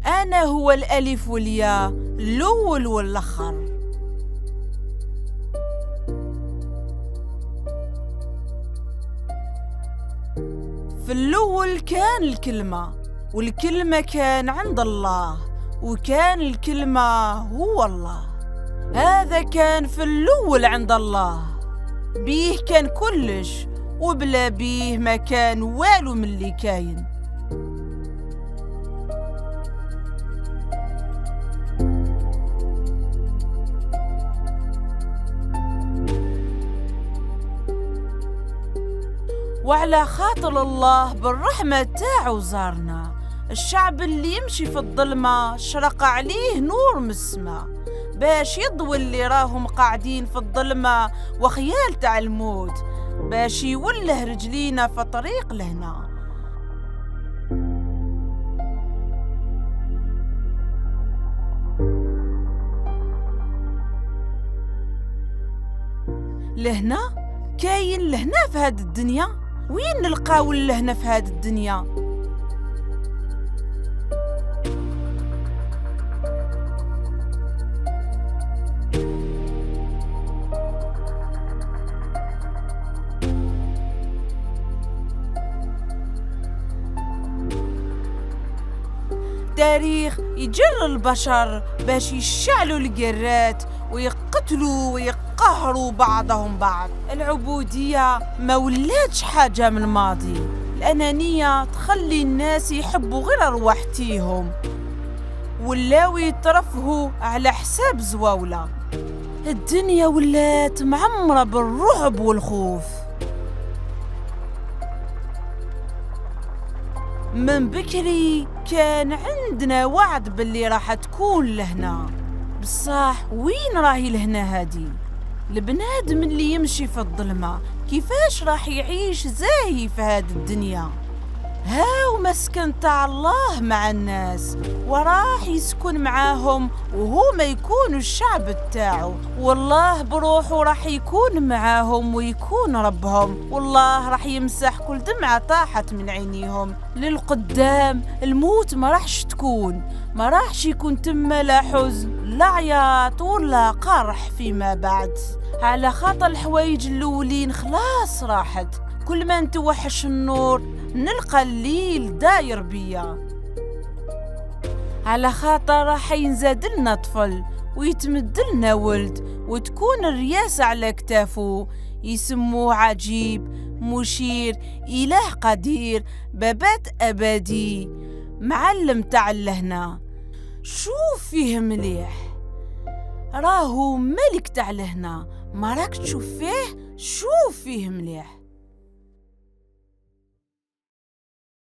أنا هو الألف والياء، الأول والآخر. في الأول كان الكلمة، والكلمة كان عند الله، وكان الكلمة هو الله. هذا كان في الأول عند الله، بيه كان كلش، وبلا بيه ما كان والو من اللي كاين. وعلى خاطر الله بالرحمة تاعو زارنا، الشعب اللي يمشي في الظلمة شرق عليه نور من السما، باش يضوي اللي راهم قاعدين في الظلمة وخيال تاع الموت، باش يوله رجلينا في طريق لهنا. لهنا كاين لهنا في هاد الدنيا، وين نلقاو لهنا في هاد الدنيا؟ تاريخ يجر البشر باش يشعلوا القرات ويقتلوا ويقهروا بعضهم بعض. العبودية ما ولاتش حاجة من الماضي، الأنانية تخلي الناس يحبوا غير أرواحتيهم، ولاو يترفهوا على حساب زواولة. الدنيا ولات معمرة بالرعب والخوف. من بكري كان عندنا وعد باللي راح تكون لهنا، بصح وين راهي لهنا هادي؟ البنادم اللي يمشي في الظلمة كيفاش راح يعيش زاهي في هاد الدنيا؟ هاو مسكن تاع الله مع الناس، وراح يسكن معاهم وهما يكونوا الشعب تاعو، والله بروحه راح يكون معاهم ويكون ربهم، والله راح يمسح كل دمعة طاحت من عينيهم. للقدام الموت ما راحش تكون، ما راحش يكون تما لا حزن لا عياط ولا قرح فيما بعد، على خاطر الحوايج الاولين خلاص راحت. كل ما نتوحش النور نلقى الليل داير بيا، على خاطر راح ينزادلنا طفل ويتمدلنا ولد، وتكون الرياسة على كتافه، يسموه عجيب مشير إله قدير بابات أبدي معلم تاع لهنا. شوف فيه مليح، راهو ملك تاع لهنا، ما راك تشوف فيه؟ شوف فيه مليح.